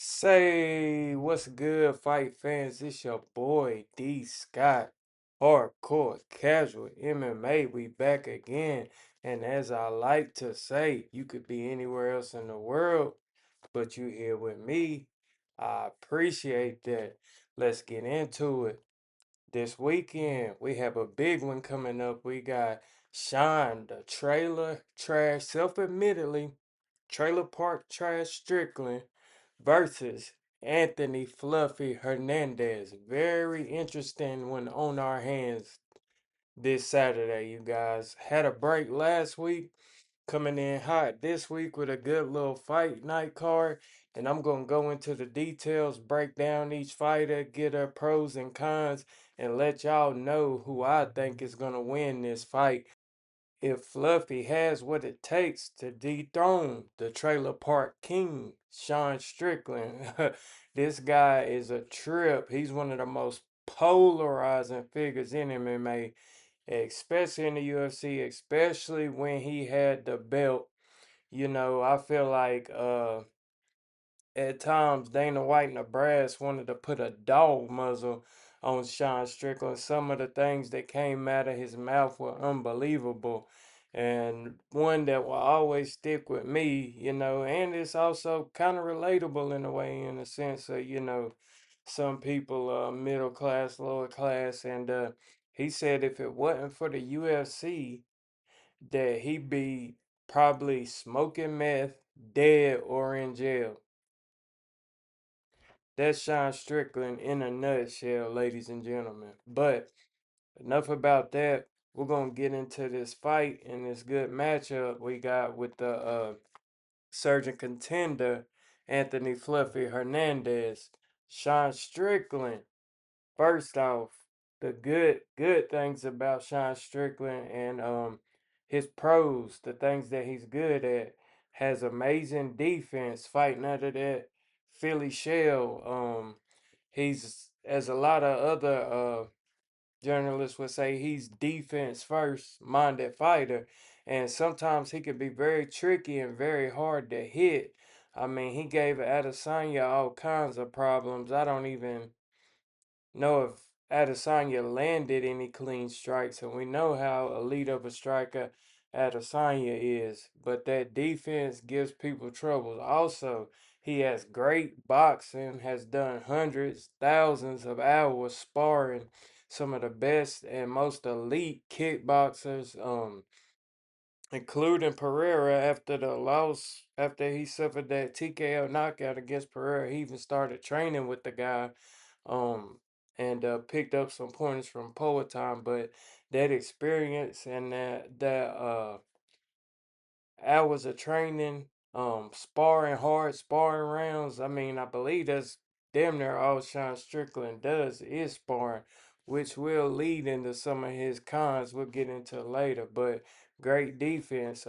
Say what's good, fight fans? It's your boy D Scott, hardcore casual MMA. We back again, and as I like to say, you could be anywhere else in the world, but you here with me. I appreciate that. Let's get into it. This weekend we have a big one coming up. We got Sean, the trailer trash, self-admittedly, trailer park trash Strickland versus Anthony Fluffy Hernandez. Very interesting one on our hands this Saturday, you guys. Had a break last week, coming in hot this week with a good little fight night card. And I'm going to go into the details, break down each fighter, get their pros and cons, and let y'all know who I think is going to win this fight if Fluffy has what it takes to dethrone the Trailer Park King, Sean Strickland. This guy is a trip. He's one of the most polarizing figures in MMA, especially in the UFC, especially when he had the belt. I feel like at times Dana White and the brass wanted to put a dog muzzle on Sean Strickland. Some of the things that came out of his mouth were unbelievable. And one that will always stick with me, and it's also kind of relatable in a way, in a sense of, some people are middle class, lower class. And he said if it wasn't for the UFC, that he'd be probably smoking meth, dead, or in jail. That's Sean Strickland in a nutshell, ladies and gentlemen. But enough about that. We're gonna get into this fight and this good matchup we got with the surging contender, Anthony Fluffy Hernandez. Sean Strickland. First off, the good things about Sean Strickland and his pros, the things that he's good at, has amazing defense fighting under that Philly shell. He's, as a lot of other journalists would say, he's defense first minded fighter, and sometimes he can be very tricky and very hard to hit. I mean, he gave Adesanya all kinds of problems. I don't even know if Adesanya landed any clean strikes, and we know how elite of a striker Adesanya is. But that defense gives people trouble. Also, he has great boxing, has done hundreds, thousands of hours sparring some of the best and most elite kickboxers, including Pereira after the loss, after he suffered that TKO knockout against Pereira. He even started training with the guy, um, and picked up some pointers from Poetine. But that experience and that hours of training, sparring hard, sparring rounds. I mean, I believe that's damn near all Sean Strickland does is sparring, which will lead into some of his cons we'll get into later. But great defense,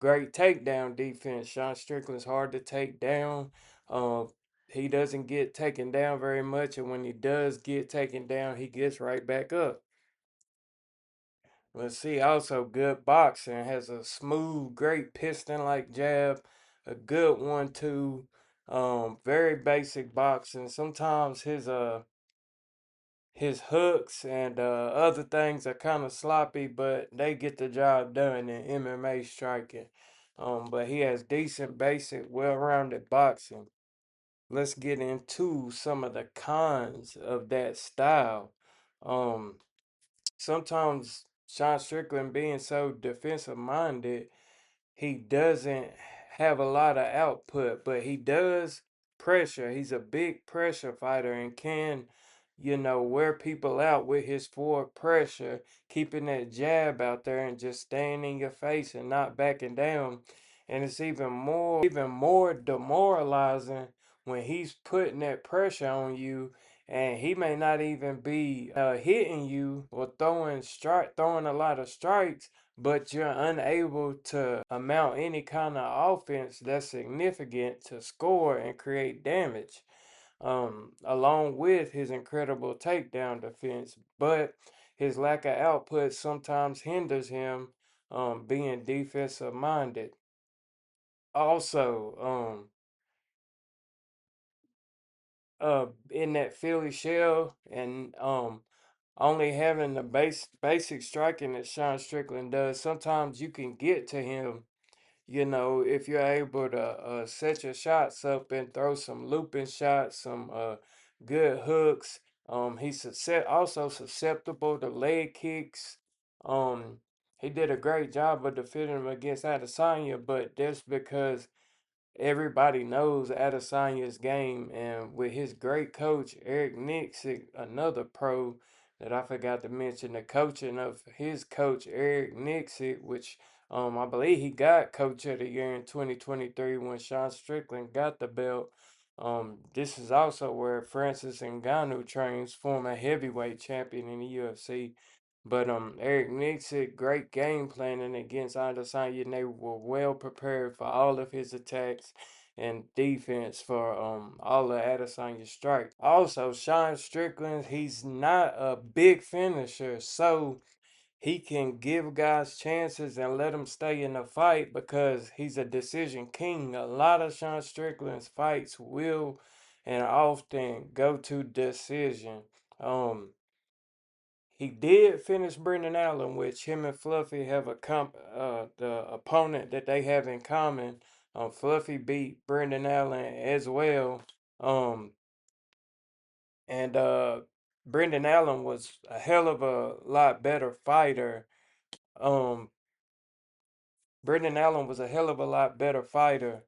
great takedown defense. Sean Strickland's hard to take down. Um, he doesn't get taken down very much, and when he does get taken down, he gets right back up. Let's see, also good boxing, has a smooth, great piston-like jab, a good one too. Very basic boxing. Sometimes his hooks and other things are kind of sloppy, but they get the job done in MMA striking. But he has decent, basic, well-rounded boxing. Let's get into some of the cons of that style. Um, Sometimes Sean Strickland being so defensive minded, he doesn't have a lot of output, but he does pressure. He's a big pressure fighter and can, wear people out with his forward pressure, keeping that jab out there and just staying in your face and not backing down. And it's even more demoralizing when he's putting that pressure on you and he may not even be hitting you or throwing a lot of strikes, but you're unable to amount any kind of offense that's significant to score and create damage, along with his incredible takedown defense. But his lack of output sometimes hinders him being defensive minded. Also, in that Philly shell and only having the basic striking that Sean Strickland does, sometimes you can get to him, if you're able to set your shots up and throw some looping shots, some good hooks. Also susceptible to leg kicks. Um, he did a great job of defending him against Adesanya, but that's because everybody knows Adesanya's game, and with his great coach Eric Nixon, another pro that I forgot to mention, the coaching of his coach Eric Nixon, which I believe he got Coach of the Year in 2023 when Sean Strickland got the belt. This is also where Francis Ngannou trains, former heavyweight champion in the UFC. But Eric Nixon, great game planning against Adesanya, and they were well prepared for all of his attacks and defense for all of Adesanya's strikes. Also, Sean Strickland, he's not a big finisher, so he can give guys chances and let them stay in the fight because he's a decision king. A lot of Sean Strickland's fights will and often go to decision. Um, he did finish Brendan Allen, which him and Fluffy have the opponent that they have in common. Fluffy beat Brendan Allen as well. Um, and Brendan Allen was a hell of a lot better fighter. Um, Brendan Allen was a hell of a lot better fighter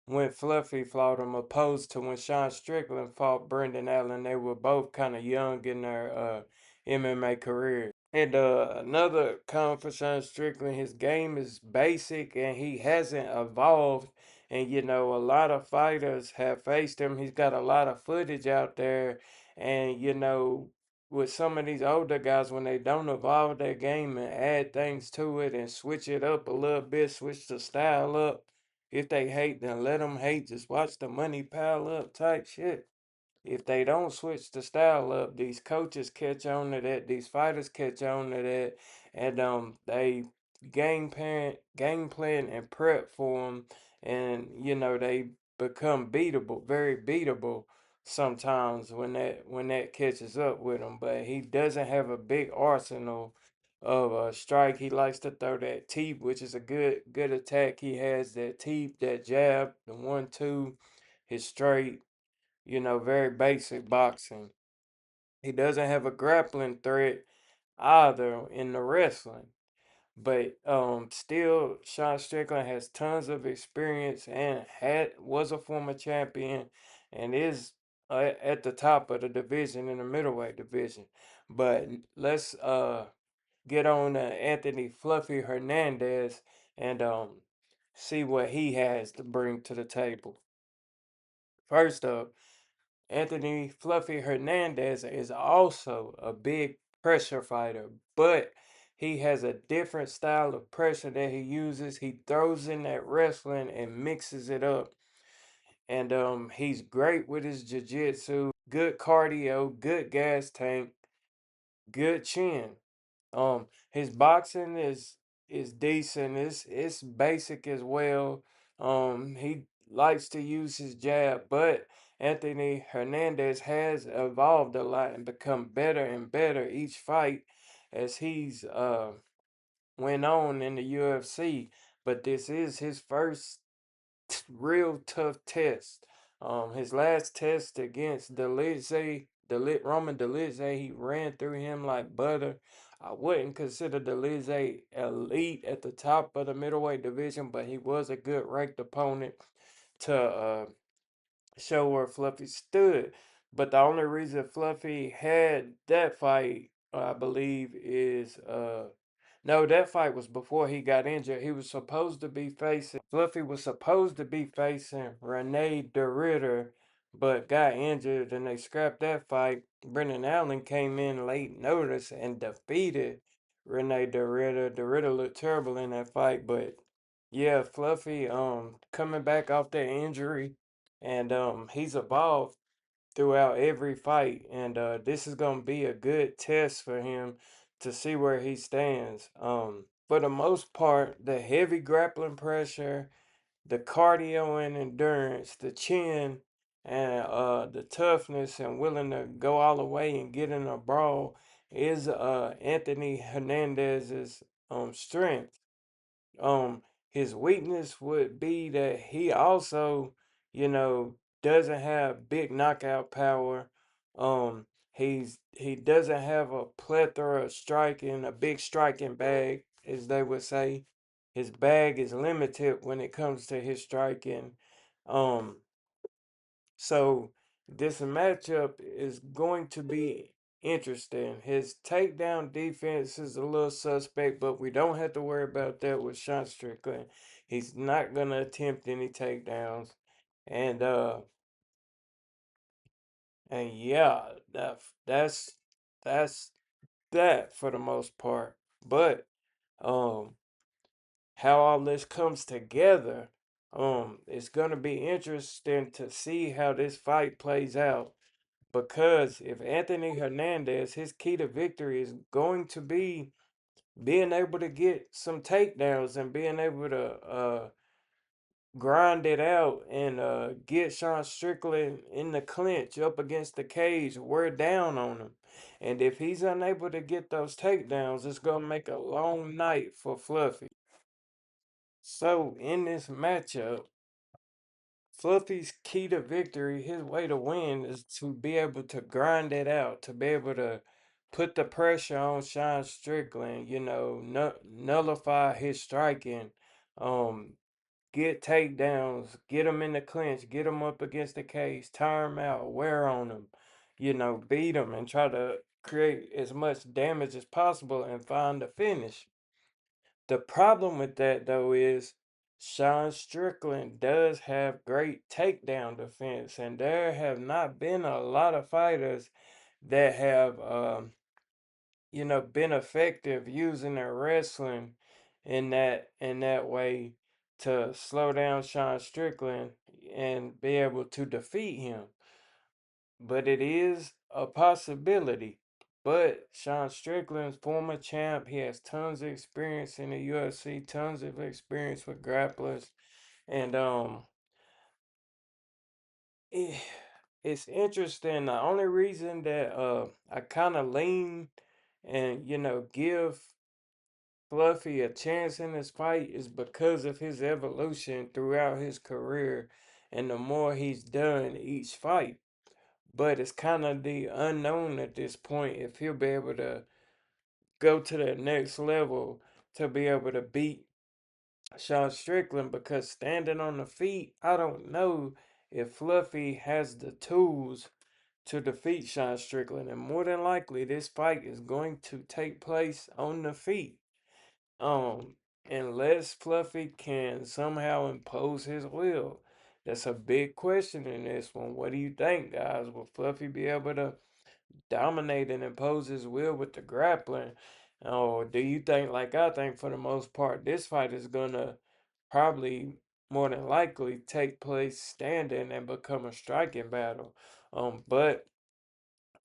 when Fluffy fought him, opposed to when Sean Strickland fought Brendan Allen. They were both kind of young in their MMA career. And another comment for Sean Strickland, his game is basic and he hasn't evolved. And a lot of fighters have faced him. He's got a lot of footage out there. And with some of these older guys, when they don't evolve their game and add things to it and switch it up a little bit, switch the style up. If they hate, then let them hate. Just watch the money pile up type shit. If they don't switch the style up, these coaches catch on to that, these fighters catch on to that, and they game plan and prep for them, and they become beatable, very beatable sometimes when that catches up with him. But he doesn't have a big arsenal of a strike. He likes to throw that teep, which is a good attack. He has that teep, that jab, the 1-2, his straight, very basic boxing. He doesn't have a grappling threat either in the wrestling. But still Sean Strickland has tons of experience and was a former champion and is at the top of the division in the middleweight division. But let's get on Anthony Fluffy Hernandez and see what he has to bring to the table. First up, Anthony Fluffy Hernandez is also a big pressure fighter, but he has a different style of pressure that he uses. He throws in that wrestling and mixes it up. And he's great with his jiu-jitsu, good cardio, good gas tank, good chin. His boxing is decent. It's basic as well. He likes to use his jab, but Anthony Hernandez has evolved a lot and become better and better each fight as he's went on in the UFC. But this is his first real tough test. His last test against Roman Delize, he ran through him like butter. I wouldn't consider Delize elite at the top of the middleweight division, but he was a good ranked opponent to show where Fluffy stood. But the only reason Fluffy had that fight, I believe, is no, that fight was before he got injured. Fluffy was supposed to be facing Rene DeRitter, but got injured and they scrapped that fight. Brendan Allen came in late notice and defeated Rene DeRitter. DeRitter looked terrible in that fight, but yeah, Fluffy coming back off that injury and he's evolved throughout every fight, and this is gonna be a good test for him to see where he stands. For the most part, the heavy grappling pressure, the cardio and endurance, the chin, and the toughness and willing to go all the way and get in a brawl is Anthony Hernandez's strength. Um, his weakness would be that he also, you know, doesn't have big knockout power. He doesn't have a plethora of striking, a big striking bag, as they would say. His bag is limited when it comes to his striking. Um, so this matchup is going to be interesting. His takedown defense is a little suspect, but we don't have to worry about that with Sean Strickland. He's not gonna attempt any takedowns. And yeah, that's that's that for the most part. But um how all this comes together, it's gonna be interesting to see how this fight plays out. Because if Anthony Hernandez, his key to victory is going to be being able to get some takedowns and being able to grind it out and get Sean Strickland in the clinch up against the cage, wear down on him. And if he's unable to get those takedowns, it's going to make a long night for Fluffy. So in this matchup, Fluffy's key to victory, his way to win is to be able to grind it out, to be able to put the pressure on Sean Strickland, nullify his striking, um, get takedowns, get him in the clinch, get him up against the cage, tire him out, wear on him, beat him and try to create as much damage as possible and find the finish. The problem with that though is Sean Strickland does have great takedown defense, and there have not been a lot of fighters that have been effective using their wrestling in that way to slow down Sean Strickland and be able to defeat him. But it is a possibility. But Sean Strickland's former champ, he has tons of experience in the UFC, tons of experience with grapplers, and it, it's interesting. The only reason that I kind of lean and give Fluffy a chance in this fight is because of his evolution throughout his career, and the more he's done each fight. But it's kind of the unknown at this point if he'll be able to go to the next level to be able to beat Sean Strickland, because standing on the feet, I don't know if Fluffy has the tools to defeat Sean Strickland. And more than likely, this fight is going to take place on the feet. Um, unless Fluffy can somehow impose his will. That's a big question in this one. What do you think, guys? Will Fluffy be able to dominate and impose his will with the grappling? Or do you think, like I think, for the most part, this fight is gonna probably more than likely take place standing and become a striking battle? But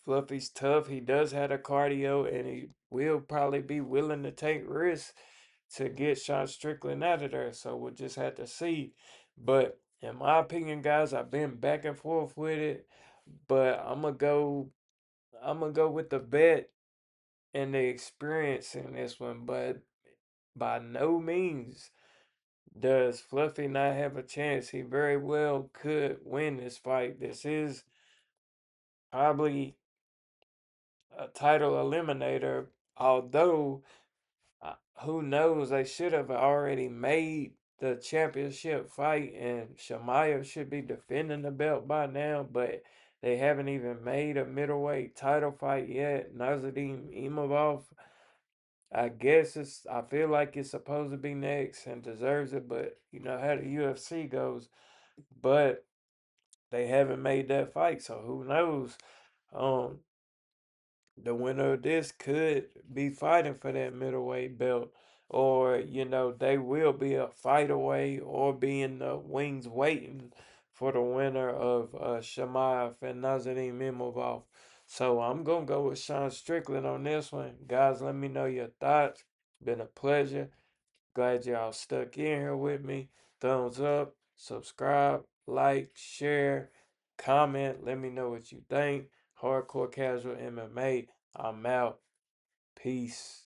Fluffy's tough. He does have a cardio, and he will probably be willing to take risks to get Sean Strickland out of there. So we'll just have to see. But in my opinion, guys, I've been back and forth with it. But I'm gonna go with the vet and the experience in this one. But by no means does Fluffy not have a chance. He very well could win this fight. This is probably a title eliminator, although who knows? They should have already made the championship fight, and Shamaev should be defending the belt by now, but they haven't even made a middleweight title fight yet. Nazardine Imavov, I guess I feel like it's supposed to be next and deserves it, but you know how the UFC goes. But they haven't made that fight, so who knows? Um, the winner of this could be fighting for that middleweight belt, or they will be a fight away or be in the wings waiting for the winner of Shamaev and Nazarim Imavov. So I'm gonna go with Sean Strickland on this one. Guys, let me know your thoughts. Been a pleasure. Glad y'all stuck in here with me. Thumbs up, subscribe, like, share. Comment, let me know what you think. Hardcore Casual MMA, I'm out. Peace.